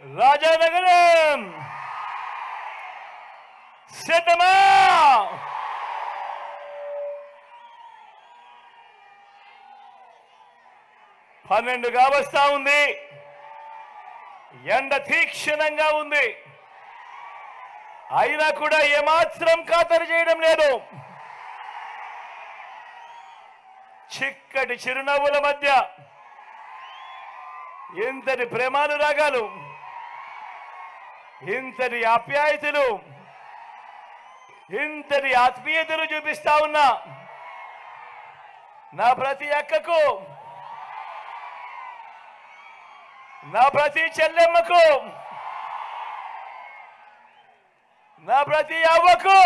రాజానగరం సిద్ధమా? 12 కావస్తా ఉంది. ఎండ తీక్షణంగా ఉంది. అయినా కూడా ఏమాత్రం ఖాతరు చేయడం లేదు. చిక్కటి చిరునవ్వుల మధ్య ఇంతటి ప్రేమానురాగాలు, ఇంతటి ఆప్యాయతలు, ఇంతటి ఆత్మీయతలు చూపిస్తా ఉన్నా నా ప్రతి అక్కకు, నా ప్రతి చెల్లెమ్మకు, నా ప్రతి అవ్వకు,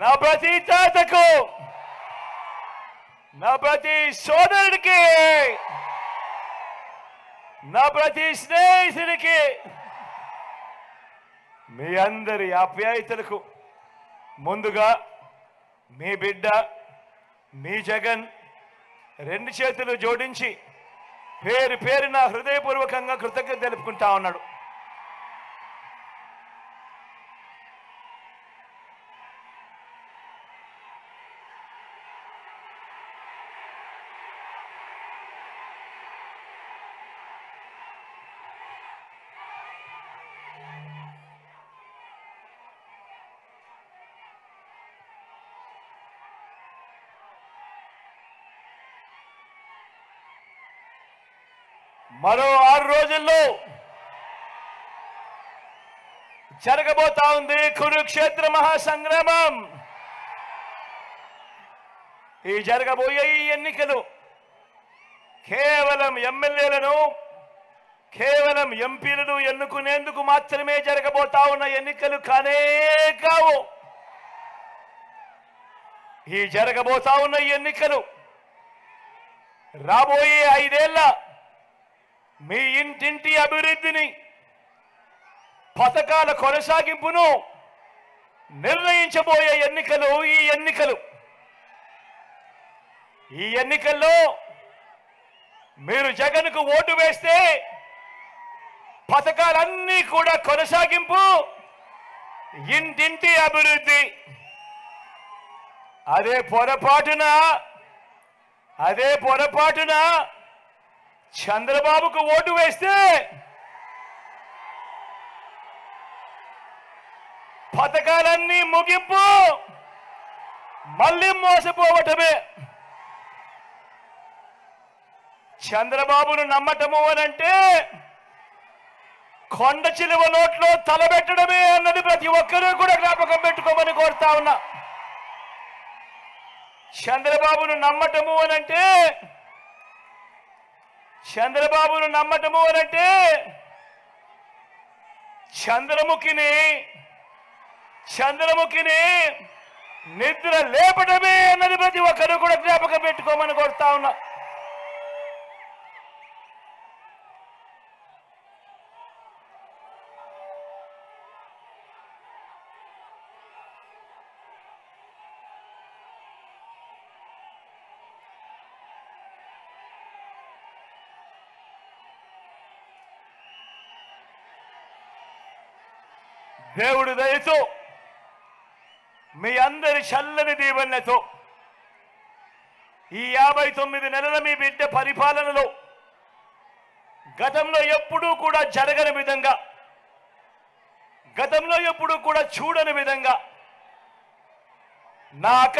నా ప్రతి తాతకు, నా ప్రతి సోదరుడికి, నా ప్రతి స్నేహితుడికి, మీ అందరి ఆప్యాయతలకు ముందుగా మీ బిడ్డ మీ జగన్ 2 చేతులు జోడించి పేరు పేరున హృదయపూర్వకంగా కృతజ్ఞత తెలుపుకుంటా ఉన్నాడు. మరో 6 రోజుల్లో జరగబోతా ఉంది కురుక్షేత్ర మహాసంగ్రామం. ఈ జరగబోయే ఈ ఎన్నికలు కేవలం ఎమ్మెల్యేలను, కేవలం ఎంపీలను ఎన్నుకునేందుకు మాత్రమే జరగబోతా ఉన్న ఎన్నికలు కానే కావు. ఈ జరగబోతా ఉన్న ఎన్నికలు రాబోయే 5 ఏళ్ల మీ ఇంటింటి అభివృద్ధిని, పథకాల కొనసాగింపును నిర్ణయించబోయే ఎన్నికలు ఈ ఎన్నికలు. ఈ ఎన్నికల్లో మీరు జగన్కు ఓటు వేస్తే పథకాలన్నీ కూడా కొనసాగింపు, ఇంటింటి అభివృద్ధి. అదే పొరపాటున చంద్రబాబుకు ఓటు వేస్తే పథకాలన్నీ ముగింపు, మళ్ళీ మోసపోవటమే. చంద్రబాబును నమ్మటము అనంటే కొండ చిలువ నోట్లో తలబెట్టడమే అన్నది ప్రతి ఒక్కరూ కూడా జ్ఞాపకం పెట్టుకోమని కోరుతా ఉన్నా. చంద్రబాబును నమ్మటము అనంటే చంద్రముఖిని నిద్ర లేపడమే అన్నది ప్రతి ఒక్కరూ కూడా జ్ఞాపకం పెట్టుకోమని కోరుతా ఉన్నా. దేవుడి దయతో, మీ అందరి చల్లని దీవెనలతో ఈ 59 నెలల మీ బిడ్డ పరిపాలనలో గతంలో ఎప్పుడూ కూడా జరగని విధంగా, గతంలో ఎప్పుడూ కూడా చూడని విధంగా నా అక్క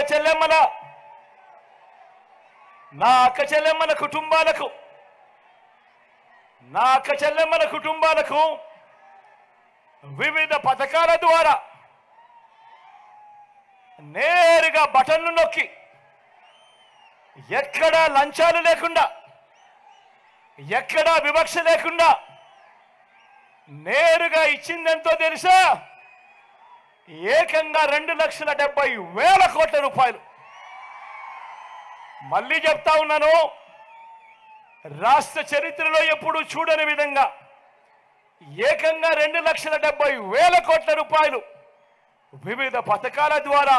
చెల్లెమ్మల కుటుంబాలకు వివిధ పథకాల ద్వారా నేరుగా బటన్లు నొక్కి, ఎక్కడా లంచాలు లేకుండా, ఎక్కడా వివక్ష లేకుండా నేరుగా ఇచ్చిందెంతో తెలుసా? ఏకంగా 2,70,000 కోట్ల రూపాయలు. మళ్ళీ చెప్తా ఉన్నాను, రాష్ట్ర చరిత్రలో ఎప్పుడూ చూడని విధంగా ఏకంగా 2,70,000 కోట్ల రూపాయలు వివిధ పథకాల ద్వారా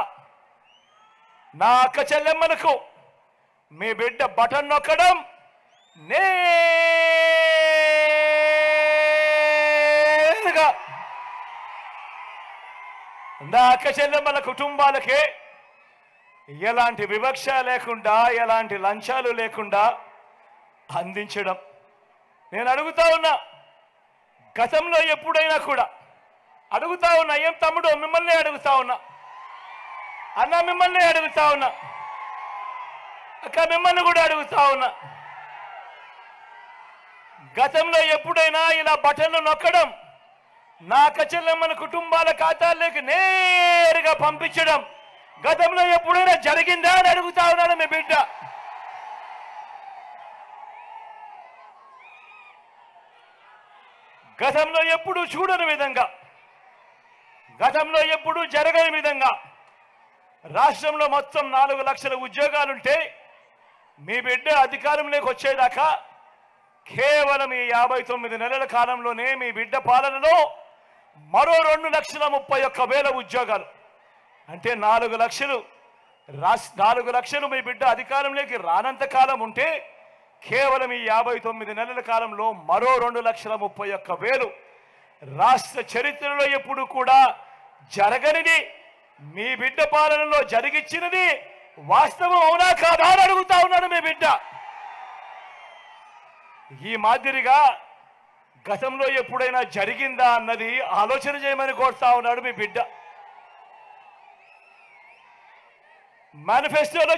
నా అక్క చెల్లెమ్మలకు మీ బిడ్డ బటన్ నొక్కడం, నేరుగా నా అక్క చెల్లెమ్మల కుటుంబాలకే ఎలాంటి వివక్ష లేకుండా, ఎలాంటి లంచాలు లేకుండా అందించడం. నేను అడుగుతా ఉన్నా, గతంలో ఎప్పుడైనా కూడా అడుగుతా ఉన్నా, ఏం తమ్ముడు మిమ్మల్ని అడుగుతా ఉన్నా, అన్న మిమ్మల్ని అడుగుతా ఉన్నా, అక్క మిమ్మల్ని కూడా అడుగుతా ఉన్నా, గతంలో ఎప్పుడైనా ఇలా బటన్లు నొక్కడం, నా అక్క చెల్లెమ్మల కుటుంబాల ఖాతాల్లోకి నేరుగా పంపించడం గతంలో ఎప్పుడైనా జరిగిందా అని అడుగుతా ఉన్నాడు మీ బిడ్డ. గతంలో ఎప్పుడు చూడని విధంగా, గతంలో ఎప్పుడు జరగని విధంగా రాష్ట్రంలో మొత్తం 4 లక్షల ఉద్యోగాలుంటే మీ బిడ్డ అధికారంలోకి వచ్చేదాకా కేవలం ఈ 59 నెలల కాలంలోనే మీ బిడ్డ పాలనలో మరో 2,31,000 ఉద్యోగాలు, అంటే 4 లక్షలు మీ బిడ్డ అధికారంలోకి రానంత కాలం ఉంటే కేవలం ఈ 59 నెలల కాలంలో మరో 2,31,000 రాష్ట్ర చరిత్రలో ఎప్పుడు కూడా జరగనిది మీ బిడ్డ పాలనలో జరిగిచ్చినది వాస్తవం అవునా కాదా అని అడుగుతా ఉన్నాడు మీ బిడ్డ. ఈ మాదిరిగా గతంలో ఎప్పుడైనా జరిగిందా అన్నది ఆలోచన చేయమని కోరుతా ఉన్నాడు మీ బిడ్డ. మేనిఫెస్టోలో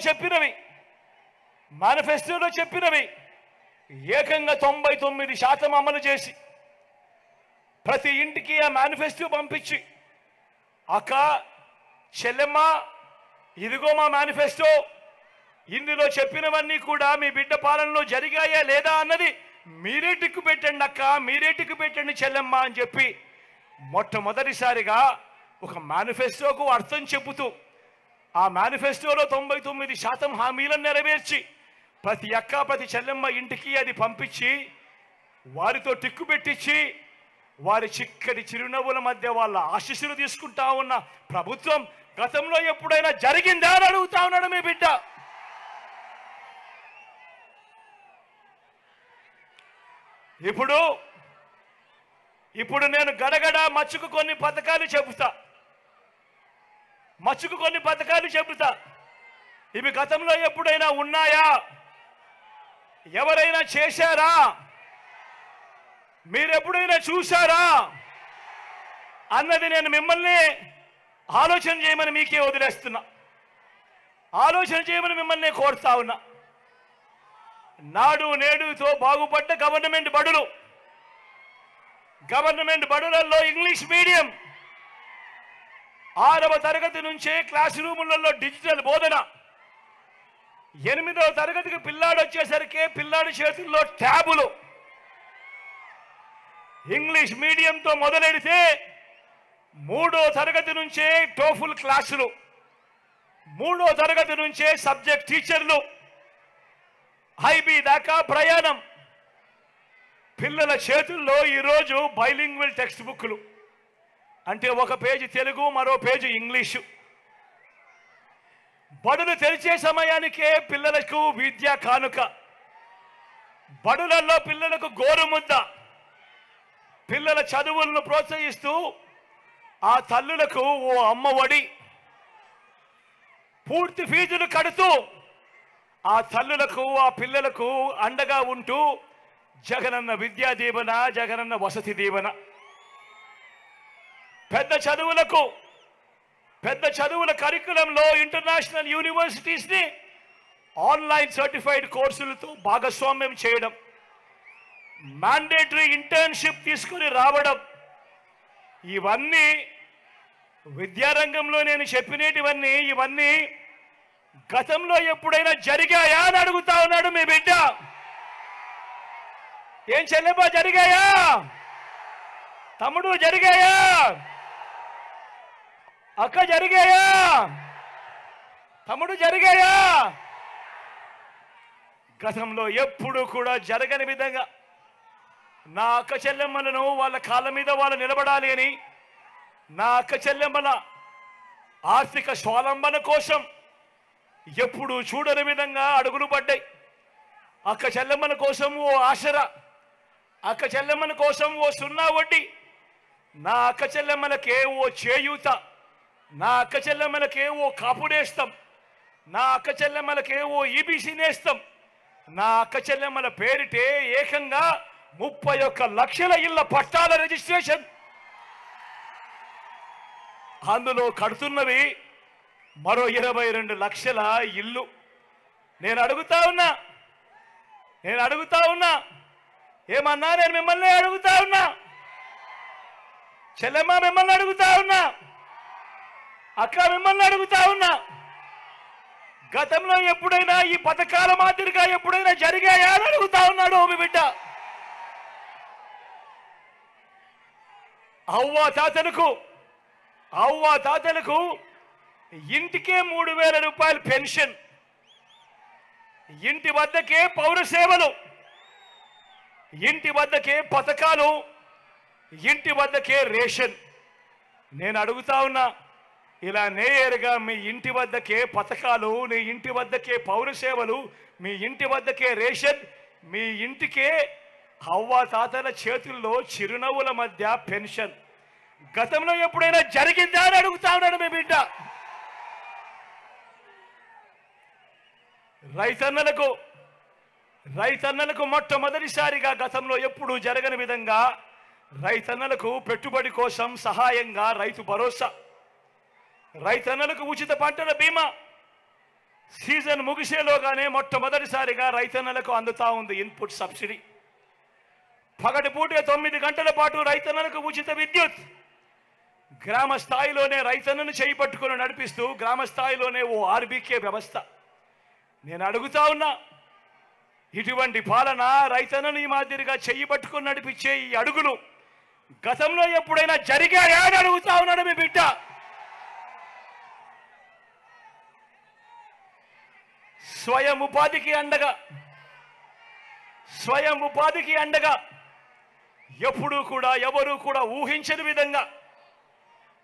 చెప్పినవి ఏకంగా 99% అమలు చేసి ప్రతి ఇంటికి ఆ మేనిఫెస్టో పంపించి, అక్క చెల్లెమ్మ ఇదిగో మా మేనిఫెస్టో, ఇందులో చెప్పినవన్నీ కూడా మీ బిడ్డ పాలనలో జరిగాయా లేదా అన్నది మీరే టిక్కు పెట్టండి అక్క, మీరే టిక్కు పెట్టండి చెల్లెమ్మ అని చెప్పి మొట్టమొదటిసారిగా ఒక మేనిఫెస్టోకు అర్థం చెబుతూ ఆ మేనిఫెస్టోలో 99% హామీలను నెరవేర్చి ప్రతి అక్క ప్రతి చెల్లెమ్మ ఇంటికి అది పంపించి వారితో టిక్కు పెట్టించి వారి చిక్కటి చిరునవ్వుల మధ్య వాళ్ళ ఆశీస్సులు తీసుకుంటా ఉన్న ప్రభుత్వం గతంలో ఎప్పుడైనా జరిగిందా అని అడుగుతా ఉన్నాడు మీ బిడ్డ. ఇప్పుడు నేను గడగడ మచ్చుకు కొన్ని పథకాలు చెబుతా. ఇవి గతంలో ఎప్పుడైనా ఉన్నాయా, ఎవరైనా చేశారా, మీరెప్పుడైనా చూశారా అన్నది నేను మిమ్మల్ని ఆలోచన చేయమని మీకే వదిలేస్తున్నా, ఆలోచన చేయమని మిమ్మల్ని కోరుతా ఉన్నా. నాడు నేడుతో బాగుపడ్డ గవర్నమెంట్ బడులలో ఇంగ్లీష్ మీడియం 6వ తరగతి నుంచే క్లాస్ రూములలో డిజిటల్ బోధన, 8వ తరగతికి పిల్లాడు వచ్చేసరికి పిల్లాడి చేతుల్లో ట్యాబులు, ఇంగ్లీష్ మీడియంతో మొదలెడితే 3వ తరగతి నుంచే టోఫుల్ క్లాసులు, 3వ తరగతి నుంచే సబ్జెక్ట్ టీచర్లు, ఐబీ దాకా ప్రయాణం. పిల్లల చేతుల్లో ఈరోజు బైలింగ్వల్ టెక్స్ట్ బుక్లు, అంటే ఒక పేజీ తెలుగు మరో పేజీ ఇంగ్లీషు. బడులు తెరిచే సమయానికే పిల్లలకు విద్యా కానుక, బడులలో పిల్లలకు గోరుముద్ద, పిల్లల చదువులను ప్రోత్సహిస్తూ ఆ తల్లులకు ఓ అమ్మ ఒడి, పూర్తి ఫీజులు కడుతూ ఆ తల్లులకు ఆ పిల్లలకు అండగా ఉంటూ జగనన్న విద్యా దీవెన, జగనన్న వసతి దీవెన, పెద్ద చదువుల కరికులంలో ఇంటర్నేషనల్ యూనివర్సిటీస్ ని ఆన్లైన్ సర్టిఫైడ్ కోర్సులతో భాగస్వామ్యం చేయడం, మ్యాండేటరీ ఇంటర్న్షిప్ తీసుకుని రావడం, ఇవన్నీ విద్యారంగంలో నేను చెప్పినటివన్నీ ఇవన్నీ గతంలో ఎప్పుడైనా జరిగాయా అని అడుగుతా ఉన్నాడు మీ బిడ్డ. ఏం చెల్లెమ్మా జరిగాయా, తమ్ముడు జరిగాయా, అక్క జరిగాయా, తమ్ముడు జరిగాయా? గతంలో ఎప్పుడు కూడా జరగని విధంగా నా అక్క చెల్లెమ్మలను వాళ్ళ కాళ్ళ మీద వాళ్ళు నిలబడాలి అని, నా అక్క చెల్లెమ్మల ఆర్థిక స్వావలంబన కోసం ఎప్పుడు చూడని విధంగా అడుగులు పడ్డాయి. అక్క చెల్లెమ్మల కోసం ఓ ఆసరా, అక్క చెల్లెమ్మల కోసం ఓ సున్నా వడ్డీ, నా అక్క చెల్లెమ్మలకే ఓ చేయూత, నా అక్క చెల్లెమ్మలకే ఓ కాపుడేస్తాం, నా అక్క చెల్లెమ్మలకే ఓ ఈబీసీ నేస్తాం, నా అక్క చెల్లెమ్మల పేరిటే ఏకంగా 31 లక్షల ఇళ్ల పట్టాల రిజిస్ట్రేషన్. అందులో కడుతున్నవి మరో 22 లక్షల ఇల్లు. నేను అడుగుతా ఉన్నా ఏమన్నా, నేను మిమ్మల్ని అడుగుతా ఉన్నా, చెల్లెమ్మ మిమ్మల్ని అడుగుతా ఉన్నా, అక్క మిమ్మల్ని అడుగుతా ఉన్నా, గతంలో ఎప్పుడైనా ఈ పథకాల మాదిరిగా ఎప్పుడైనా జరిగాయా అని అడుగుతా ఉన్నాడు మీ బిడ్డ. అవ్వ తాతలకు ఇంటికే 3000 రూపాయలు పెన్షన్, ఇంటి వద్దకే పౌర సేవలు, ఇంటి వద్దకే పథకాలు, ఇంటి వద్దకే రేషన్. నేను అడుగుతా ఉన్నా, ఇలా నేరుగా మీ ఇంటి వద్దకే పథకాలు, నీ ఇంటి వద్దకే పౌర సేవలు, మీ ఇంటి వద్దకే రేషన్, మీ ఇంటికే అవ్వ తాతల చేతుల్లో చిరునవ్వుల మధ్య పెన్షన్ గతంలో ఎప్పుడైనా జరిగిందా అని అడుగుతా ఉన్నాడు మీ బిడ్డ. రైతన్నలకు మొట్టమొదటిసారిగా గతంలో ఎప్పుడూ జరగని విధంగా రైతన్నలకు పెట్టుబడి కోసం సహాయంగా రైతు భరోసా, రైతన్నలకు ఉచిత పంటల బీమా సీజన్ ముగిసేలోగానే మొట్టమొదటిసారిగా రైతన్నలకు అందుతా ఉంది ఇన్పుట్ సబ్సిడీ. పగటిపూటే 9 గంటల పాటు రైతన్నలకు ఉచిత విద్యుత్. గ్రామ స్థాయిలోనే రైతన్నను చేయి పట్టుకుని నడిపిస్తూ గ్రామ స్థాయిలోనే ఓ ఆర్బీకే వ్యవస్థ. నేను అడుగుతా ఉన్నా, ఇటువంటి పాలన, రైతన్నను ఈ మాదిరిగా చెయ్యి పట్టుకుని నడిపించే ఈ అడుగులు గతంలో ఎప్పుడైనా జరిగాయా అని అడుగుతా ఉన్నాడు మీ బిడ్డ. స్వయం ఉపాధికి అండగా ఎప్పుడూ కూడా ఎవరూ కూడా ఊహించని విధంగా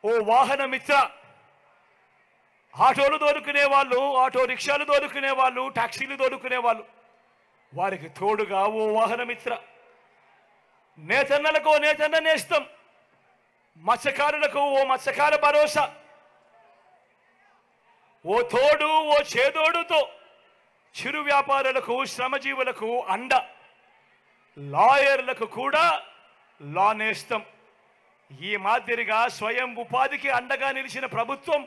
ఓ వాహన మిత్ర, ఆటోలు దొరుకునే వాళ్ళు, ఆటో రిక్షాలు దొరుకునే వాళ్ళు, టాక్సీలు దొరుకునే వాళ్ళు, వారికి తోడుగా ఓ వాహన మిత్ర, నేతన్నలకు ఓ నేతన్న నేస్తం, మత్స్యకారులకు ఓ మత్స్యకార భరోసా, ఓ తోడు ఓ చేదోడుతో చిరు వ్యాపారులకు, శ్రమజీవులకు అండ, లాయర్లకు కూడా లా నేస్తం. ఈ మాదిరిగా స్వయం ఉపాధికి అండగా నిలిచిన ప్రభుత్వం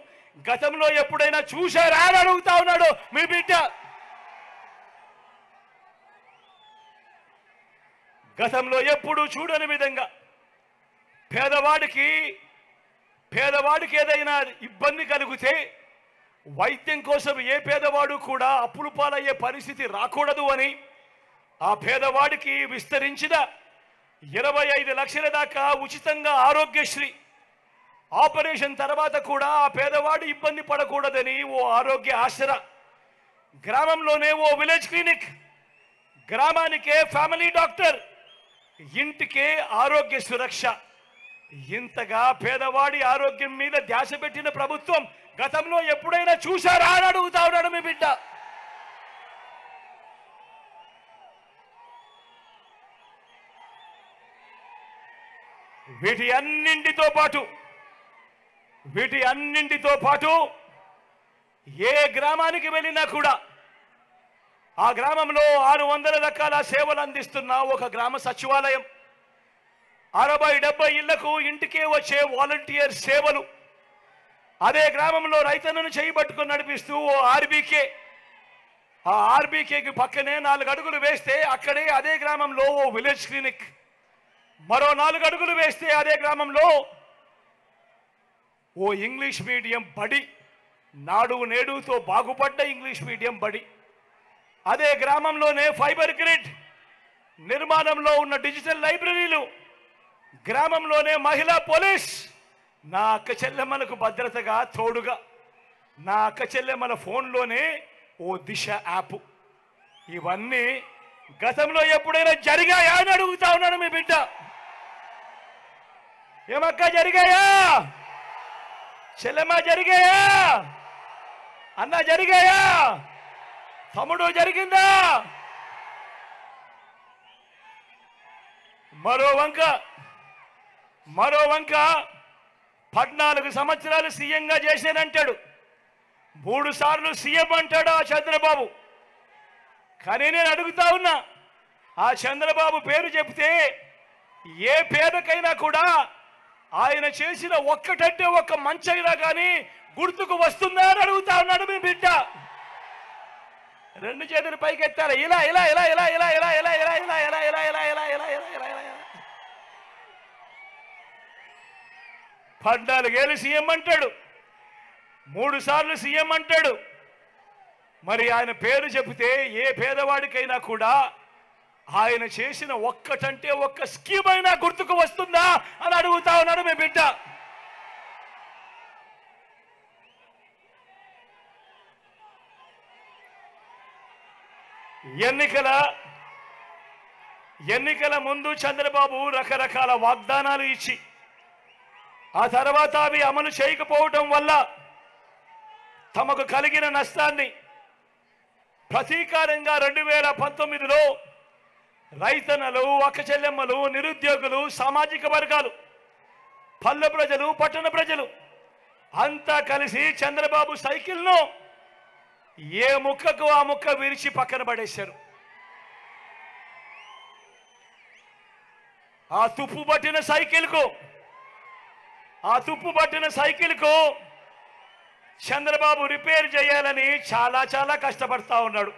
గతంలో ఎప్పుడైనా చూశారా అని అడుగుతా ఉన్నాడు మీ బిడ్డ. గతంలో ఎప్పుడూ చూడని విధంగా పేదవాడికి ఏదైనా ఇబ్బంది కలిగితే వైద్యం కోసం ఏ పేదవాడు కూడా అప్పులు పాలయ్యే పరిస్థితి రాకూడదు అని ఆ పేదవాడికి విస్తరించిన 25 లక్షల దాకా ఉచితంగా ఆరోగ్యశ్రీ, ఆపరేషన్ తర్వాత కూడా ఆ పేదవాడు ఇబ్బంది పడకూడదని ఓ ఆరోగ్య ఆసరా, గ్రామంలోనే ఓ విలేజ్ క్లినిక్, గ్రామానికే ఫ్యామిలీ డాక్టర్, ఇంటికే ఆరోగ్య సురక్ష. ఇంతగా పేదవాడి ఆరోగ్యం మీద ధ్యాస పెట్టిన ప్రభుత్వం గతంలో ఎప్పుడైనా చూశారా అని అడుగుతా ఉన్నాడు మీ బిడ్డ. వీటి అన్నింటితో పాటు ఏ గ్రామానికి వెళ్ళినా కూడా ఆ గ్రామంలో 600 రకాల సేవలు అందిస్తున్న ఒక గ్రామ సచివాలయం, 60-70 ఇళ్లకు ఇంటికే వచ్చే వాలంటీర్ సేవలు, అదే గ్రామంలో రైతన్నను చేయబట్టుకుని నడిపిస్తూ ఓ ఆర్బీకే, ఆ ఆర్బీకేకి పక్కనే 4 అడుగులు వేస్తే అక్కడే అదే గ్రామంలో ఓ విలేజ్ క్లినిక్, మరో 4 అడుగులు వేస్తే అదే గ్రామంలో ఓ ఇంగ్లీష్ మీడియం బడి, నాడు నేడుతో బాగుపడ్డ ఇంగ్లీష్ మీడియం బడి, అదే గ్రామంలోనే ఫైబర్ గ్రిడ్ నిర్మాణంలో ఉన్న డిజిటల్ లైబ్రరీలు, గ్రామంలోనే మహిళా పోలీస్, నా అక్క చెల్లెమ్మలకు భద్రతగా తోడుగా, నా అక్క చెల్లెమ్మల ఫోన్లోనే ఓ దిశ యాప్. ఇవన్నీ గతంలో ఎప్పుడైనా జరిగాయా అని అడుగుతా ఉన్నాను మీ బిడ్డ. ఏమక్క జరిగాయా? చెల్లెమ్మ జరిగాయా? అన్న జరిగాయా? తమ్ముడు జరిగిందా? మరో వంక 14 సంవత్సరాలు సీఎంగా చేశానంటాడు, 3 సార్లు సీఎం అంటాడు ఆ చంద్రబాబు. కానీ నేను అడుగుతా ఉన్నా, ఆ చంద్రబాబు పేరు చెప్తే ఏ పేదకైనా కూడా ఆయన చేసిన ఒక్కటంటే ఒక్క మంచైనా కానీ గుర్తుకు వస్తుందా అని అడుగుతా ఉన్నాడు మీ బిడ్డ. 2 చేతులు పైకి ఎత్తారు, ఇలా ఇలా ఇలా ఇలా ఇలా ఇలా ఇలా ఇలా ఇలా ఇలా ఇలా ఇలా ఇలా ఇలా ఇలా ఇలా 14 ఏళ్ళు సీఎం అంటాడు, 3 సార్లు సీఎం అంటాడు. మరి ఆయన పేరు చెబితే ఏ పేదవాడికైనా కూడా ఆయన చేసిన ఒక్కటంటే ఒక్క స్కీమ్ అయినా గుర్తుకు వస్తుందా అని అడుగుతా ఉన్నాడు మీ బిడ్డ. ఎన్నికల ముందు చంద్రబాబు రకరకాల వాగ్దానాలు ఇచ్చి ఆ తర్వాత అవి అమలు చేయకపోవడం వల్ల తమకు కలిగిన నష్టాన్ని ప్రతీకారంగా 2019లో రైతన్నలు, అక్కచెల్లెమ్మలు, నిరుద్యోగులు, సామాజిక వర్గాలు, పల్లె ప్రజలు, పట్టణ ప్రజలు అంతా కలిసి చంద్రబాబు సైకిల్ను ఏ ముక్కకు ఆ ముక్క విరిచి పక్కన పడేశారు. ఆ తుప్పు పట్టిన సైకిల్కు చంద్రబాబు రిపేర్ చేయాలని చాలా కష్టపడతా ఉన్నాడు.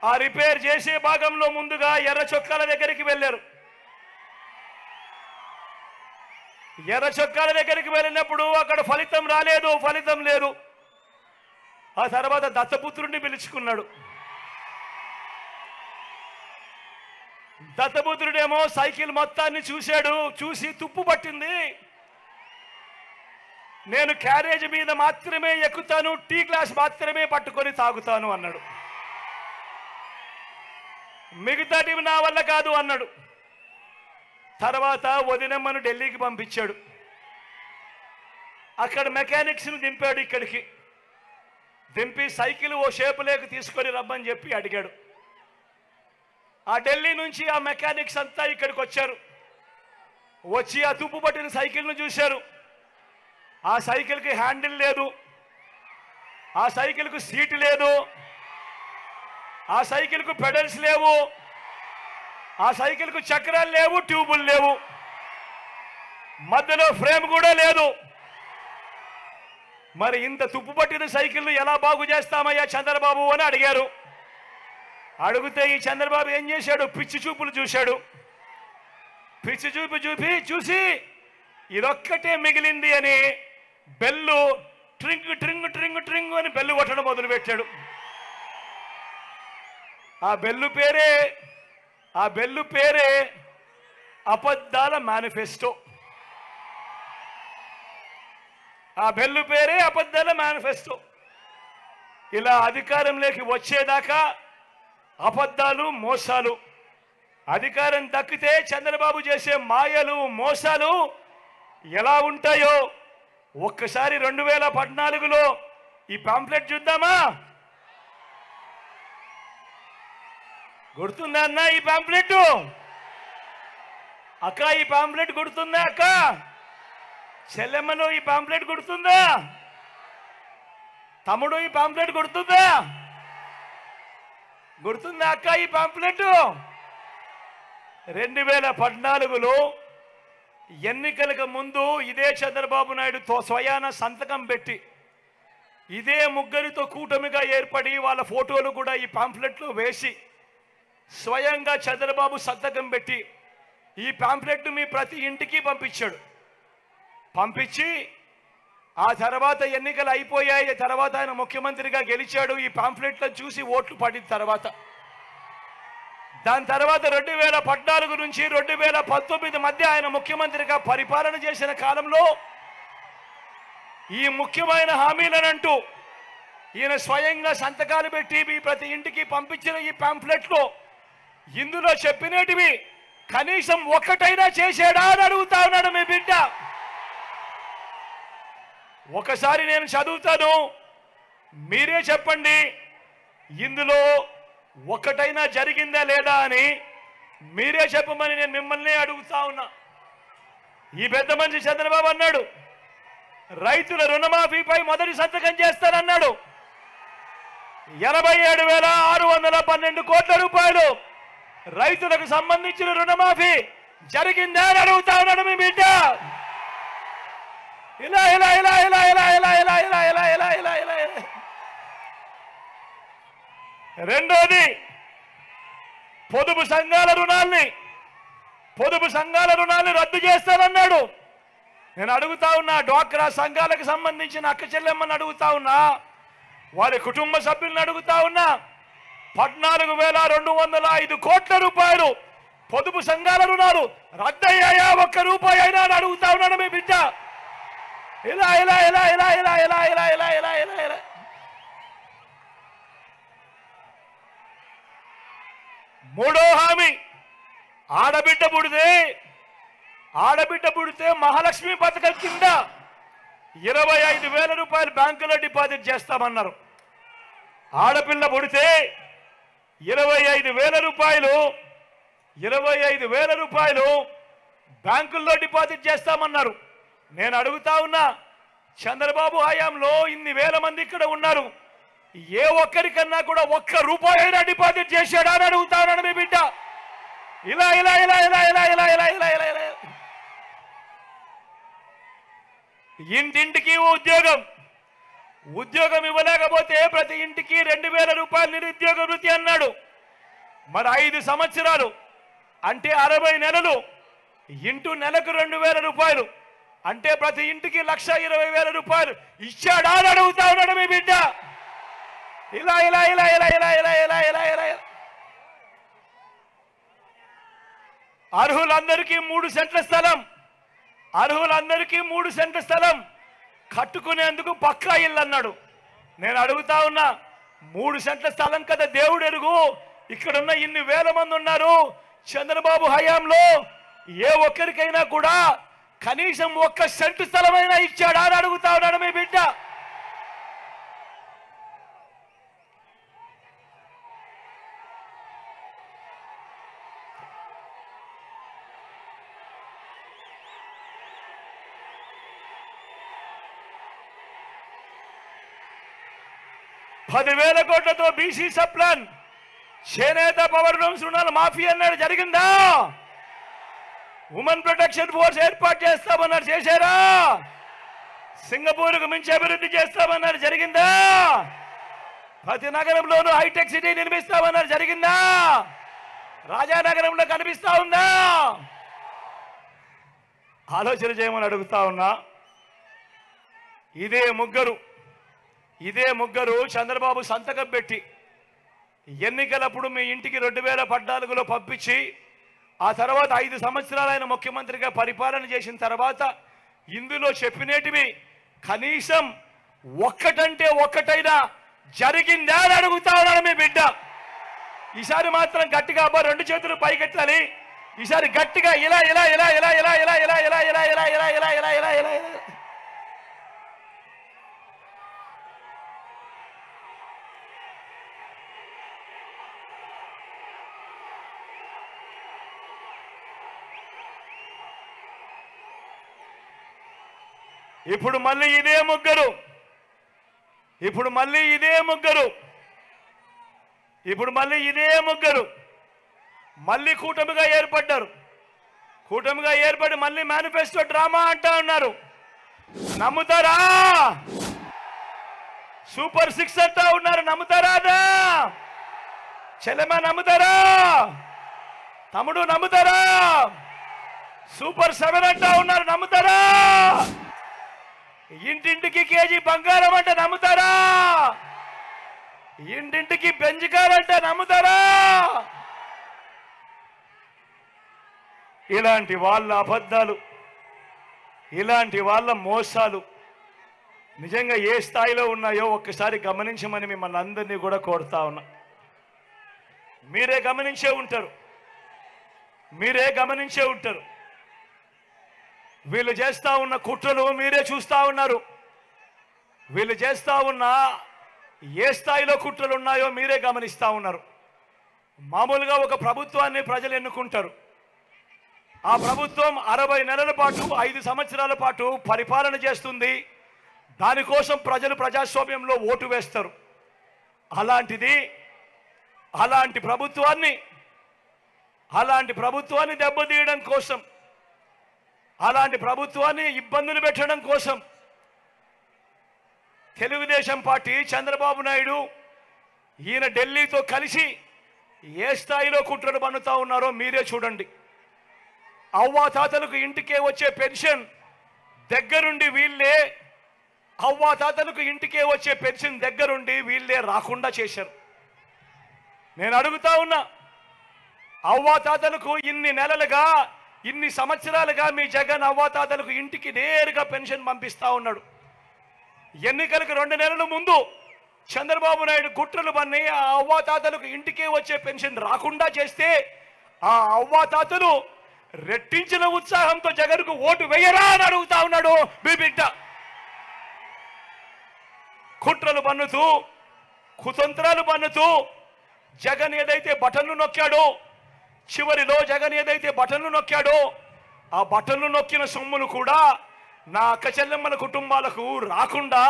ఆ రిపేర్ చేసే భాగంలో ముందుగా ఎర్ర చొక్కాల దగ్గరికి వెళ్ళారు. ఎర్ర చొక్కాల దగ్గరికి వెళ్ళినప్పుడు అక్కడ ఫలితం లేదు. ఆ తర్వాత దత్తపుత్రుడిని పిలుచుకున్నాడు. దత్తపుత్రుడేమో సైకిల్ మొత్తాన్ని చూసి తుప్పు పట్టింది, నేను క్యారేజ్ మీద మాత్రమే ఎక్కుతాను, టీ గ్లాస్ మాత్రమే పట్టుకొని తాగుతాను అన్నాడు. మిగతాటి నా వల్ల కాదు అన్నాడు. తర్వాత వదినమ్మను ఢిల్లీకి పంపించాడు. అక్కడ మెకానిక్స్ను దింపాడు, ఇక్కడికి దింపి సైకిల్ ఓ షేపులోకి తీసుకొని రమ్మని చెప్పి అడిగాడు. ఆ ఢిల్లీ నుంచి ఆ మెకానిక్స్ అంతా ఇక్కడికి వచ్చారు. వచ్చి ఆ తుప్పు పట్టిన సైకిల్ను చూశారు. ఆ సైకిల్కి హ్యాండిల్ లేదు, ఆ సైకిల్కు సీటు లేదు, ఆ సైకిల్కు పెడల్స్ లేవు, ఆ సైకిల్కు చక్రాలు లేవు, ట్యూబులు లేవు, మధ్యలో ఫ్రేమ్ కూడా లేదు. మరి ఇంత తుప్పు పట్టిన సైకిల్ ఎలా బాగు చేస్తామయ్యా చంద్రబాబు అని అడిగారు. అడిగితే ఈ చంద్రబాబు ఏం చేశాడు, పిచ్చి చూపులు చూశాడు. పిచ్చి చూసి ఇదొక్కటే మిగిలింది అని బెల్లు ట్రింగ్ ట్రింగ్ ట్రింగ్ ట్రింగ్ అని బెల్లు కొట్టడం మొదలుపెట్టాడు. ఆ బెల్లు పేరే అబద్ధాల మేనిఫెస్టో. ఇలా అధికారంలోకి వచ్చేదాకా అబద్ధాలు, మోసాలు. అధికారం దక్కితే చంద్రబాబు చేసే మాయలు, మోసాలు ఎలా ఉంటాయో ఒక్కసారి 2014లో ఈ పాంప్లెట్ చూద్దామా? గుర్తుందా అన్న ఈ పాంప్లెట్? అక్క ఈ పాంప్లెట్ గుర్తుందా? అక్క చెల్లెమ్మను ఈ పాంప్లెట్ గుర్తుందా? తమ్ముడు ఈ పాంప్లెట్ గుర్తుందా అక్క ఈ పాంప్లెట్? 2014లో ఎన్నికలకు ముందు ఇదే చంద్రబాబు నాయుడుతో స్వయాన సంతకం పెట్టి ఇదే ముగ్గురితో కూటమిగా ఏర్పడి వాళ్ళ ఫోటోలు కూడా ఈ పాంప్లెట్లో వేసి స్వయంగా చంద్రబాబు సంతకం పెట్టి ఈ పాంప్లెట్ మీ ప్రతి ఇంటికి పంపించి ఆ తర్వాత ఎన్నికలు అయిపోయాయి. తర్వాత ఆయన ముఖ్యమంత్రిగా గెలిచాడు. ఈ పాంప్లెట్లను చూసి ఓట్లు పడిన తర్వాత దాని తర్వాత 2014 నుంచి 2019 మధ్య ఆయన ముఖ్యమంత్రిగా పరిపాలన చేసిన కాలంలో ఈ ముఖ్యమైన హామీలనంటూ ఈయన స్వయంగా సంతకాలు పెట్టి మీ ప్రతి ఇంటికి పంపించిన ఈ పాంప్లెట్లో ఇందులో చెప్పినటివి కనీసం ఒక్కటైనా చేశాడా అని అడుగుతా ఉన్నాడు మీ బిడ్డ. ఒకసారి నేను చదువుతాను, మీరే చెప్పండి ఇందులో ఒక్కటైనా జరిగిందా లేదా అని. మీరే చెప్పమని నేను మిమ్మల్ని అడుగుతా ఉన్నా. ఈ పెద్ద మనిషి చంద్రబాబు అన్నాడు రైతుల రుణమాఫీపై మొదటి సంతకం చేస్తానన్నాడు. 87,612 కోట్ల రూపాయలు రైతులకు సంబంధించిన రుణమాఫీ జరిగిందా అని అడుగుతా ఉన్నాడు మీ బిడ్డ. ఇలా ఇలా ఇలా ఇలా ఇలా ఇలా ఇలా ఇలా ఇలా ఇలా ఇలా ఇలా ఇలా. రెండోది పొదుపు సంఘాల రుణాల్ని రద్దు చేస్తానన్నాడు. నేను అడుగుతా ఉన్నా, డ్వాక్రా సంఘాలకు సంబంధించిన అక్క చెల్లెమ్మని అడుగుతా ఉన్నా, వారి కుటుంబ సభ్యులను అడుగుతా ఉన్నా, 14,205 కోట్ల రూపాయలు పొదుపు సంఘాల రుణాలు రద్దయ్యాయా? ఒక్క రూపాయి అయినా అని అడుగుతా ఉన్నాడు మీ బిడ్డ. ఇలా ఇలా ఇలా ఇలా ఇలా ఇలా ఇలా ఇలా ఇలా ఇలా ఇలా. మూడో హామీ, ఆడబిడ్డ పుడితే మహాలక్ష్మి పథకం కింద 25,000 రూపాయలు బ్యాంకులో డిపాజిట్ చేస్తామన్నారు. ఆడపిల్ల పుడితే 25,000 రూపాయలు బ్యాంకుల్లో డిపాజిట్ చేస్తామన్నారు. నేను అడుగుతా ఉన్నా, చంద్రబాబు హయాంలో ఇన్ని వేల మంది ఇక్కడ ఉన్నారు, ఏ ఒక్కరికన్నా కూడా ఒక్క రూపాయి అయినా డిపాజిట్ చేశాడా అని అడుగుతా ఉన్నాడు మీ బిడ్డ. ఇలా ఇలా ఇలా ఇలా ఇలా ఇలా ఇలా ఇలా ఇలా ఇలా. ఇంటింటికి ఉద్యోగం ఇవ్వలేకపోతే ప్రతి ఇంటికి 2,000 రూపాయలు నిరుద్యోగ వృత్తి అన్నాడు. మరి 5 సంవత్సరాలు అంటే 60 నెలలు ఇంటూ నెలకు 2,000 రూపాయలు అంటే ప్రతి ఇంటికి 1,20,000 రూపాయలు ఇచ్చాడా అని అడుగుతా ఉన్నాడు మీ బిడ్డ. ఇలా ఇలా ఇలా ఇలా ఇలా ఇలా ఇలా ఇలా ఇలా. అర్హులందరికీ 3 సెంట్ల స్థలం కట్టుకునేందుకు పక్కా ఇల్లు అన్నాడు. నేను అడుగుతా ఉన్నా, 3 సెంట్ల స్థలం కదా దేవుడు ఎరుగు, ఇక్కడున్న ఇన్ని వేల మంది ఉన్నారు, చంద్రబాబు హయాంలో ఏ ఒక్కరికైనా కూడా కనీసం 1 సెంటు స్థలమైనా ఇచ్చాడా అని అడుగుతా ఉన్నాడు మీ బిడ్డ. ₹10,000 కోట్లతో బీసీ సప్లాన్, చేనేత పవర్ లూమ్స్ రుణాల మాఫీ అన్నాడు, జరిగిందా? ఉమెన్ ప్రొటెక్షన్ ఫోర్స్ ఏర్పాటు చేస్తామన్నారు, చేశారా? సింగపూర్కు మించి అభివృద్ధి చేస్తామన్నారు, జరిగిందా? ప్రతి నగరంలోనూ హైటెక్ సిటీ నిర్మిస్తామన్నారు, జరిగిందా? రాజానగరంలో కనిపిస్తా ఉందా? ఆలోచన చేయమని అడుగుతా ఉన్నా. ఇదే ముగ్గురు చంద్రబాబు సంతకం పెట్టి ఎన్నికలప్పుడు మీ ఇంటికి 2014లో పంపించి ఆ తర్వాత 5 సంవత్సరాలు ఆయన ముఖ్యమంత్రిగా పరిపాలన చేసిన తర్వాత ఇందులో చెప్పినేటివి కనీసం ఒక్కటంటే ఒక్కటైనా జరిగిందా అని అడుగుతా ఉన్నాడు మీ బిడ్డ. ఈసారి మాత్రం గట్టిగా 2 చేతులు పైకెత్తాలి. ఈసారి గట్టిగా ఇలా ఇలా ఇలా ఇలా ఇలా ఇలా ఇలా ఇలా ఇలా ఇలా ఇలా ఇలా ఇలా ఇలా ఇలా. ఇప్పుడు మళ్ళీ ఇదే ముగ్గురు మళ్ళీ కూటమిగా ఏర్పడి మళ్ళీ మేనిఫెస్టో డ్రామా అంటా ఉన్నారు. నమ్ముతారా? సూపర్ 6 అంటా ఉన్నారు, నమ్ముతారా? చెల్లెమ్మ నమ్ముతారా? తమ్ముడు నమ్ముతారా? సూపర్ 7 అంటా ఉన్నారు, నమ్ముతారా? ఇంటింటికి కేజీ బంగారం అంటే నమ్ముతారా? ఇంటింటికి బెంజికారంటే నమ్ముతారా? ఇలాంటి వాళ్ళ అబద్ధాలు, ఇలాంటి వాళ్ళ మోసాలు నిజంగా ఏ స్థాయిలో ఉన్నాయో ఒక్కసారి గమనించమని మిమ్మల్ని అందరినీ కూడా కోరుతా ఉన్నా. మీరే గమనించే ఉంటారు. వీళ్ళు చేస్తా ఉన్న కుట్రలు మీరే చూస్తా ఉన్నారు. వీళ్ళు చేస్తా ఉన్న ఏ స్థాయిలో కుట్రలు ఉన్నాయో మీరే గమనిస్తా ఉన్నారు. మామూలుగా ఒక ప్రభుత్వాన్ని ప్రజలు ఎన్నుకుంటారు. ఆ ప్రభుత్వం 60 నెలల పాటు 5 సంవత్సరాల పాటు పరిపాలన చేస్తుంది. దానికోసం ప్రజలు ప్రజాస్వామ్యంలో ఓటు వేస్తారు. అలాంటి ప్రభుత్వాన్ని దెబ్బతీయడం కోసం, అలాంటి ప్రభుత్వాన్ని ఇబ్బందులు పెట్టడం కోసం తెలుగుదేశం పార్టీ చంద్రబాబు నాయుడు ఈయన ఢిల్లీతో కలిసి ఏ స్థాయిలో కుట్రలు పన్నుతా ఉన్నారో మీరే చూడండి. అవ్వాతాతలకు ఇంటికే వచ్చే పెన్షన్ దగ్గరుండి వీళ్ళే రాకుండా చేశారు. నేను అడుగుతా ఉన్నా, అవ్వాతాతలకు ఇన్ని సంవత్సరాలుగా మీ జగన్ అవ్వాతాతలకు ఇంటికి నేరుగా పెన్షన్ పంపిస్తా ఉన్నాడు. ఎన్నికలకు 2 నెలల ముందు చంద్రబాబు నాయుడు కుట్రలు పన్ని ఆ అవ్వాతాతలకు ఇంటికే వచ్చే పెన్షన్ రాకుండా చేస్తే ఆ అవ్వాతాతలు రెట్టించిన ఉత్సాహంతో జగన్కు ఓటు వేయరా అని అడుగుతా ఉన్నాడు మీ బిడ్డ. కుట్రలు పన్నుతూ, కుతంత్రాలు పన్నుతూ జగన్ ఏదైతే బటన్లు నొక్కాడో, చివరిలో జగన్ ఏదైతే బటన్లు నొక్కాడో ఆ బటన్లు నొక్కిన సొమ్ములు కూడా నా అక్క చెల్లెమ్మల కుటుంబాలకు రాకుండా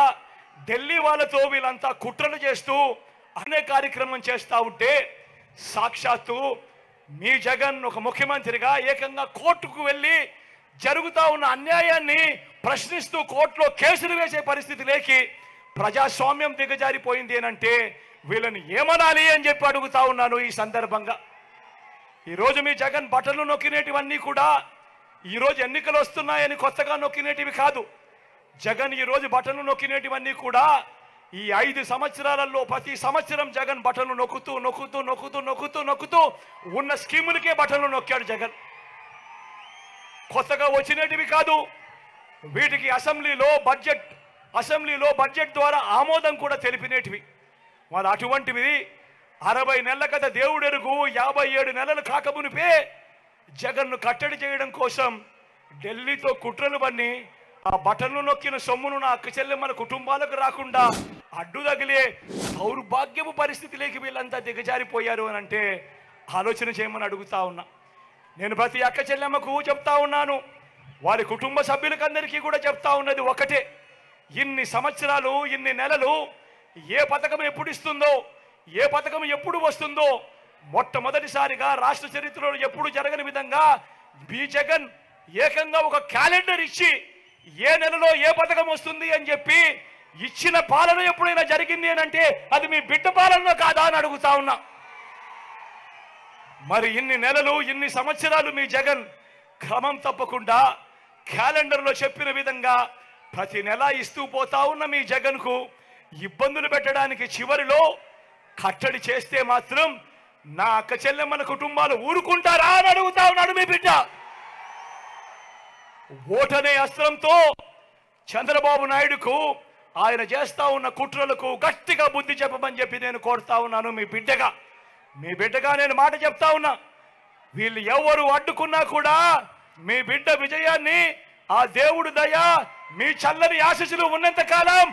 ఢిల్లీ వాళ్ళతో వీళ్ళంతా కుట్రలు చేస్తూ అనే కార్యక్రమం చేస్తూ ఉంటే సాక్షాత్తు మీ జగన్ ఒక ముఖ్యమంత్రిగా ఏకంగా కోర్టుకు వెళ్ళి జరుగుతూ ఉన్న అన్యాయాన్ని ప్రశ్నిస్తూ కోర్టులో కేసులు వేసే పరిస్థితిలోకి ప్రజాస్వామ్యం దిగజారిపోయింది అంటే వీళ్ళని ఏమనాలి అని చెప్పి అడుగుతా ఉన్నాను. ఈ సందర్భంగా ఈరోజు మీ జగన్ బటన్లు నొక్కినేటివన్నీ కూడా ఈరోజు ఎన్నికలు వస్తున్నాయని కొత్తగా నొక్కినేటివి కాదు. జగన్ ఈరోజు బటన్లు నొక్కినేటివన్నీ కూడా ఈ 5 సంవత్సరాలలో ప్రతి సంవత్సరం జగన్ బటన్లు నొక్కుతూ ఉన్న స్కీములకే బటన్లు నొక్కాడు జగన్. కొత్తగా వచ్చినటివి కాదు. వీటికి అసెంబ్లీలో బడ్జెట్ ద్వారా ఆమోదం కూడా తెలిపినేటివి. మరి అటువంటివి 60 నెలల కథ దేవుడెరుగు 57 నెలలు కాకమునిపే జగన్ను కట్టడి చేయడం కోసం ఢిల్లీతో కుట్రలు పన్ని ఆ బటన్లు నొక్కిన సొమ్మును నా అక్క చెల్లెమ్మల కుటుంబాలకు రాకుండా అడ్డు తగిలే దౌర్భాగ్యపు పరిస్థితిలోకి వీళ్ళంతా దిగజారిపోయారు అని అంటే ఆలోచన చేయమని అడుగుతా ఉన్నా. నేను ప్రతి అక్క చెల్లెమ్మకు చెప్తా ఉన్నాను, వారి కుటుంబ సభ్యులకందరికీ కూడా చెప్తా ఉన్నది ఒకటే, ఇన్ని సంవత్సరాలు ఇన్ని నెలలు ఏ పథకం ఎప్పుడు ఇస్తుందో, ఏ పథకం ఎప్పుడు వస్తుందో మొట్టమొదటిసారిగా రాష్ట్ర చరిత్రలో ఎప్పుడు జరగని విధంగా మీ జగన్ ఏకంగా ఒక క్యాలెండర్ ఇచ్చి ఏ నెలలో ఏ పథకం వస్తుంది అని చెప్పి ఇచ్చిన పాలన ఎప్పుడైనా జరిగింది అని అంటే అది మీ బిడ్డ పాలన కాదా అని అడుగుతా ఉన్నా. మరి ఇన్ని నెలలు ఇన్ని సంవత్సరాలు మీ జగన్ క్రమం తప్పకుండా క్యాలెండర్లో చెప్పిన విధంగా ప్రతి నెల ఇస్తూ పోతా ఉన్న మీ జగన్కు ఇబ్బందులు పెట్టడానికి చివరిలో కట్టడి చేస్తే మాత్రం నా అక్క చెల్లెమ్మల కుటుంబాలు ఊరుకుంటారా అని అడుగుతా ఉన్నాడు మీ బిడ్డ. ఓటనే అస్త్రంతో చంద్రబాబు నాయుడుకు ఆయన చేస్తా ఉన్న కుట్రలకు గట్టిగా బుద్ధి చెప్పమని చెప్పి నేను కోరుతా ఉన్నాను. మీ బిడ్డగా నేను మాట చెప్తా ఉన్నా, వీళ్ళు ఎవరు అడ్డుకున్నా కూడా మీ బిడ్డ విజయాన్ని ఆ దేవుడు దయ మీ చల్లని ఆశీస్సులు ఉన్నంత కాలం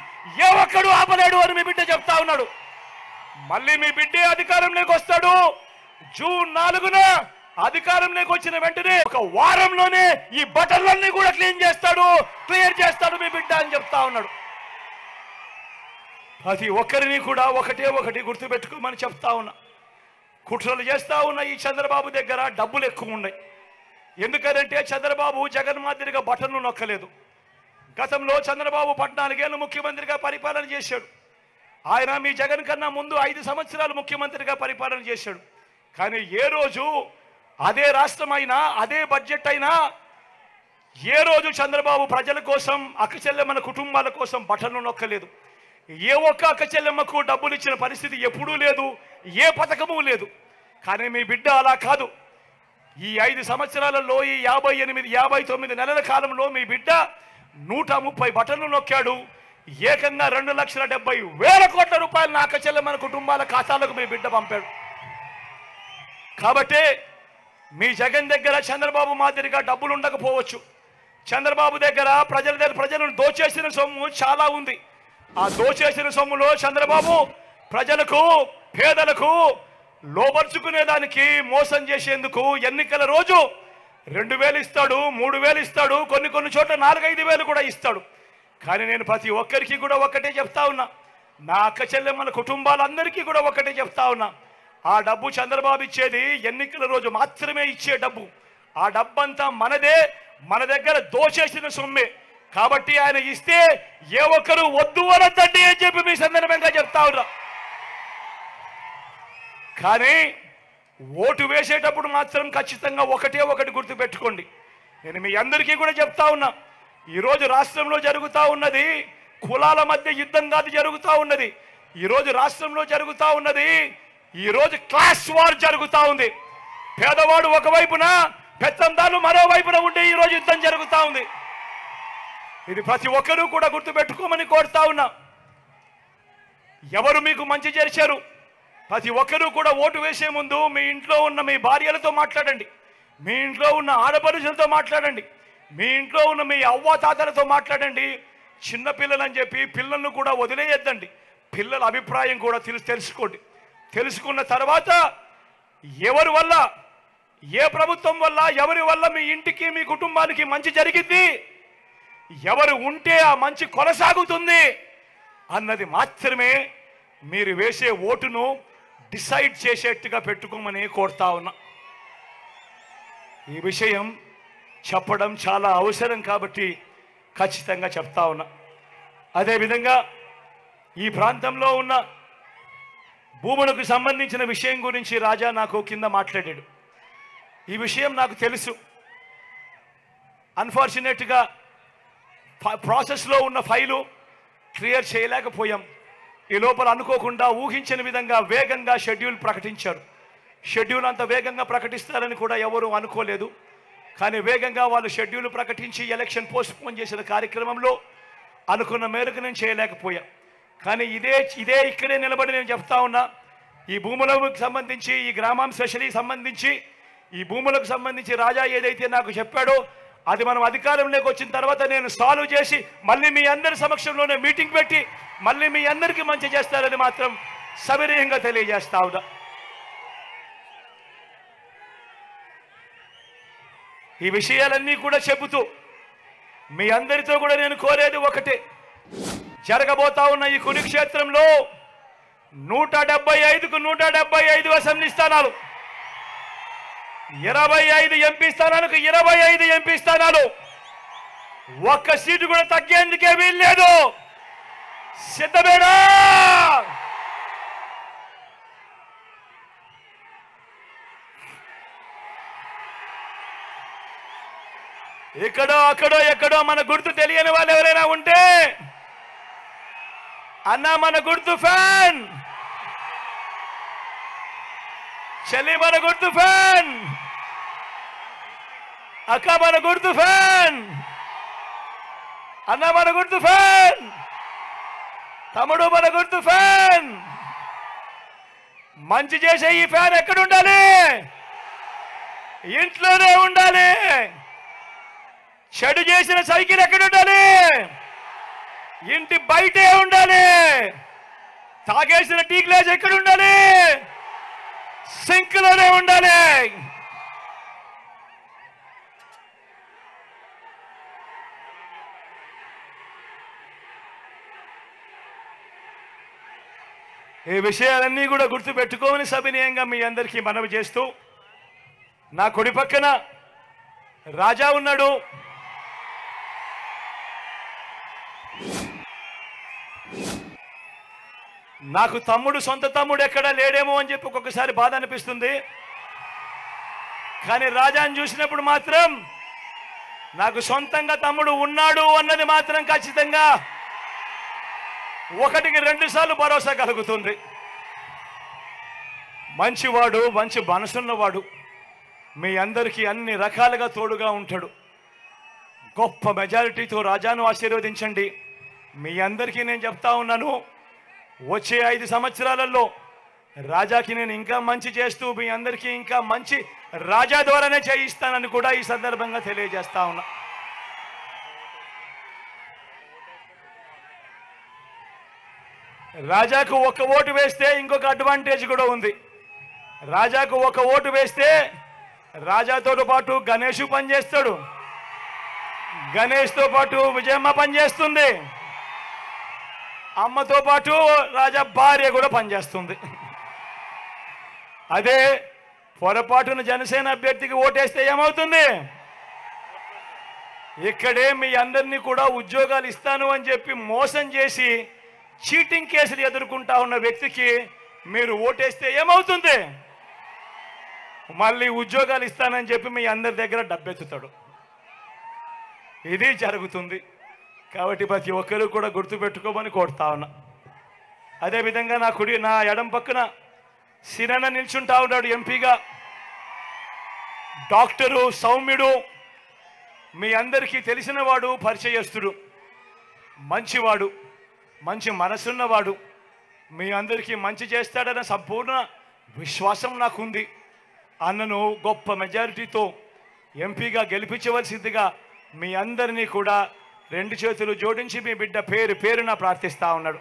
ఏ ఒక్కడు ఆపలేడు అని మీ బిడ్డ చెప్తా ఉన్నాడు. మళ్ళీ మీ బిడ్డే అధికారంలోకి వస్తాడు. జూన్ 4న అధికారంలోకి వచ్చిన వెంటనే ఒక వారంలోనే ఈ బటన్లన్నీ కూడా క్లియర్ చేస్తాడు మీ బిడ్డ అని చెప్తా ఉన్నాడు. ప్రతి ఒక్కరిని కూడా ఒకటి గుర్తుపెట్టుకోమని చెప్తా ఉన్నా. కుట్రలు చేస్తా ఉన్న ఈ చంద్రబాబు దగ్గర డబ్బులు ఎక్కువ ఉన్నాయి. ఎందుకంటే చంద్రబాబు జగన్ మాదిరిగా బటన్లు నొక్కలేదు. గతంలో చంద్రబాబు 14 ఏళ్ళు ముఖ్యమంత్రిగా పరిపాలన చేశాడు. ఆయన మీ జగన్ కన్నా ముందు 5 సంవత్సరాలు ముఖ్యమంత్రిగా పరిపాలన చేశాడు. కానీ ఏ రోజు అదే రాష్ట్రం అయినా అదే బడ్జెట్ అయినా ఏ రోజు చంద్రబాబు ప్రజల కోసం అక్క చెల్లెమ్మల కుటుంబాల కోసం బటన్లు నొక్కలేదు. ఏ ఒక్క అక్క చెల్లెమ్మకు డబ్బులు ఇచ్చిన పరిస్థితి ఎప్పుడూ లేదు, ఏ పథకము లేదు. కానీ మీ బిడ్డ అలా కాదు. ఈ 5 సంవత్సరాలలో ఈ 59 నెలల కాలంలో మీ బిడ్డ 130 బటన్లు నొక్కాడు. ఏకంగా 2,70,000 కోట్ల రూపాయలు నా అక్క చెల్లెమ్మల కుటుంబాల ఖాతాలకు మీ బిడ్డ పంపాడు. కాబట్టి మీ జగన్ దగ్గర చంద్రబాబు మాదిరిగా డబ్బులు ఉండకపోవచ్చు. చంద్రబాబు దగ్గర ప్రజలను దోచేసిన సొమ్ము చాలా ఉంది. ఆ దోచేసిన సొమ్ములో చంద్రబాబు ప్రజలకు, పేదలకు లోపరుచుకునేదానికి మోసం చేసేందుకు ఎన్నికల రోజు 2,000 ఇస్తాడు, 3,000 ఇస్తాడు, కొన్ని చోట్ల 4-5,000 కూడా ఇస్తాడు. కానీ నేను ప్రతి ఒక్కరికి కూడా ఒకటే చెప్తా ఉన్నా, నా అక్క చెల్లెమ్మల కుటుంబాలందరికీ కూడా ఒకటే చెప్తా ఉన్నా, ఆ డబ్బు చంద్రబాబు ఇచ్చేది ఎన్నికల రోజు మాత్రమే ఇచ్చే డబ్బు. ఆ డబ్బంతా మనదే, మన దగ్గర దోచేసిన సొమ్మే. కాబట్టి ఆయన ఇస్తే ఏ ఒక్కరు వద్దు అనొద్దండి అని చెప్పి మీ సందర్భంగా చెప్తా ఉన్నా. కానీ ఓటు వేసేటప్పుడు మాత్రం ఖచ్చితంగా ఒకటి గుర్తుపెట్టుకోండి. నేను మీ అందరికీ కూడా చెప్తా ఉన్నా, ఈరోజు రాష్ట్రంలో జరుగుతూ ఉన్నది కులాల మధ్య యుద్ధం కాదు జరుగుతూ ఉన్నది. ఈరోజు రాష్ట్రంలో జరుగుతూ ఉన్నది, ఈరోజు క్లాస్ వార్ జరుగుతూ ఉంది. పేదవాడు ఒకవైపున, పెత్తందారులు మరోవైపున ఉండే ఈరోజు యుద్ధం జరుగుతూ ఉంది. ఇది ప్రతి ఒక్కరూ కూడా గుర్తుపెట్టుకోమని కోరుతా ఉన్నా. ఎవరు మీకు మంచి చేశారు? ప్రతి ఒక్కరూ కూడా ఓటు వేసే ముందు మీ ఇంట్లో ఉన్న మీ భార్యలతో మాట్లాడండి, మీ ఇంట్లో ఉన్న ఆడపడుచులతో మాట్లాడండి, మీ ఇంట్లో ఉన్న మీ అవ్వాతాతలతో మాట్లాడండి. చిన్నపిల్లలని చెప్పి పిల్లలను కూడా వదిలేయద్దండి. పిల్లల అభిప్రాయం కూడా తెలుసుకోండి. తెలుసుకున్న తర్వాత ఎవరి వల్ల, ఏ ప్రభుత్వం వల్ల, ఎవరి వల్ల మీ ఇంటికి మీ కుటుంబానికి మంచి జరిగింది, ఎవరు ఉంటే ఆ మంచి కొనసాగుతుంది అన్నది మాత్రమే మీరు వేసే ఓటును డిసైడ్ చేసేట్టుగా పెట్టుకోమని కోరుతా ఉన్నా. ఈ విషయం చెప్పడం చాలా అవసరం కాబట్టి ఖచ్చితంగా చెప్తా ఉన్నా. అదేవిధంగా ఈ ప్రాంతంలో ఉన్న భూములకు సంబంధించిన విషయం గురించి రాజా నాకు కింద మాట్లాడాడు. ఈ విషయం నాకు తెలుసు. అన్ఫార్చునేట్గా ప్రాసెస్లో ఉన్న ఫైలు క్లియర్ చేయలేకపోయాం. ఈ లోపల అనుకోకుండా ఊహించిన విధంగా వేగంగా షెడ్యూల్ ప్రకటించారు. షెడ్యూల్ అంత వేగంగా ప్రకటిస్తారని కూడా ఎవరు అనుకోలేదు. కానీ వేగంగా వాళ్ళు షెడ్యూల్ ప్రకటించి ఎలక్షన్ పోస్ట్పోన్ చేసిన కార్యక్రమంలో అనుకున్న మేరకు నేను చేయలేకపోయా. కానీ ఇదే ఇక్కడే నిలబడి నేను చెప్తా ఉన్నా, ఈ భూములకు సంబంధించి, ఈ గ్రామం స్పెషలీ సంబంధించి, ఈ భూములకు సంబంధించి రాజా ఏదైతే నాకు చెప్పాడో అది మనం అధికారంలోకి వచ్చిన తర్వాత నేను సాల్వ్ చేసి మళ్ళీ మీ అందరి సమక్షంలోనే మీటింగ్ పెట్టి మళ్ళీ మీ అందరికీ మంచి చేస్తారని మాత్రం సవినయంగా తెలియజేస్తా ఉన్నా. ఈ విషయాలన్నీ కూడా చెబుతూ మీ అందరితో కూడా నేను కోరేది ఒకటే, జరగబోతా ఉన్న ఈ కురుక్షేత్రంలో 175కు 175 అసెంబ్లీ స్థానాలు, 25 ఎంపీ స్థానాలకు 25 ఎంపీ స్థానాలు, ఒక్క సీటు కూడా తగ్గేందుకే వీల్లేదు. సిద్ధమేనా? ఇక్కడో అక్కడో ఎక్కడో మన గుర్తు తెలియని వాళ్ళు ఎవరైనా ఉంటే, అన్న మన గుర్తు ఫ్యాన్, చెల్లి మన గుర్తు ఫ్యాన్, అక్క మన గుర్తు ఫ్యాన్, అన్న మన గుర్తు ఫ్యాన్, తమ్ముడు మన గుర్తు ఫ్యాన్. మంచి చేసే ఈ ఫ్యాన్ ఎక్కడ ఉండాలి? ఇంట్లోనే ఉండాలి. చెడు చేసిన సైకిల్ ఎక్కడ ఉండాలి? ఇంటి బయటే ఉండాలి. తాగేసిన టీ గ్లాస్ ఎక్కడ ఉండాలి? సింక్లోనే ఉండాలి. ఈ విషయాలన్నీ కూడా గుర్తుపెట్టుకోమని సవినయంగా మీ అందరికీ మనవి చేస్తూ, నా కుడి పక్కన రాజా ఉన్నాడు. నాకు తమ్ముడు, సొంత తమ్ముడు ఎక్కడా లేడేమో అని చెప్పి ఒక్కొక్కసారి బాధ అనిపిస్తుంది. కానీ రాజాని చూసినప్పుడు మాత్రం నాకు సొంతంగా తమ్ముడు ఉన్నాడు అన్నది మాత్రం ఖచ్చితంగా 1కి 2 సార్లు భరోసా కలుగుతుంది. మంచివాడు, మంచి మనసున్నవాడు, మీ అందరికీ అన్ని రకాలుగా తోడుగా ఉంటాడు. గొప్ప మెజారిటీతో రాజాను ఆశీర్వదించండి. మీ అందరికీ నేను చెప్తా ఉన్నాను, వచ్చే 5 సంవత్సరాలలో రాజాకి నేను ఇంకా మంచి చేస్తూ మీ అందరికీ ఇంకా మంచి రాజా ద్వారానే చేయిస్తానని కూడా ఈ సందర్భంగా తెలియజేస్తా ఉన్నా. రాజాకు ఒక్క ఓటు వేస్తే ఇంకొక అడ్వాంటేజ్ కూడా ఉంది. రాజాకు ఒక ఓటు వేస్తే రాజాతో పాటు గణేష్ పనిచేస్తాడు, గణేష్తో పాటు విజయమ్మ పనిచేస్తుంది, అమ్మతో పాటు రాజా భార్య కూడా పనిచేస్తుంది. అదే పొరపాటున జనసేన అభ్యర్థికి ఓటేస్తే ఏమవుతుంది? ఇక్కడే మీ అందరినీ కూడా ఉద్యోగాలు ఇస్తాను అని చెప్పి మోసం చేసి చీటింగ్ కేసులు ఎదుర్కొంటా ఉన్న వ్యక్తికి మీరు ఓటేస్తే ఏమవుతుంది? మళ్ళీ ఉద్యోగాలు ఇస్తానని చెప్పి మీ అందరి దగ్గర డబ్బెత్తుతాడు. ఇది జరుగుతుంది. కాబట్టి ప్రతి ఒక్కరూ కూడా గుర్తుపెట్టుకోమని కోరుతా ఉన్నా. అదేవిధంగా నా ఎడం పక్కన సిరణ నిల్చుంటా ఉన్నాడు ఎంపీగా. డాక్టరు సౌమ్యుడు, మీ అందరికీ తెలిసినవాడు, పరిచయస్తుడు, మంచివాడు, మంచి మనసున్నవాడు, మీ అందరికీ మంచి చేస్తాడన్న సంపూర్ణ విశ్వాసం నాకుంది. అన్నను గొప్ప మెజారిటీతో ఎంపీగా గెలిపించవలసిందిగా మీ అందరినీ కూడా రెండు చేతులు జోడించి మీ బిడ్డ పేరున ప్రార్థిస్తా ఉన్నాడు.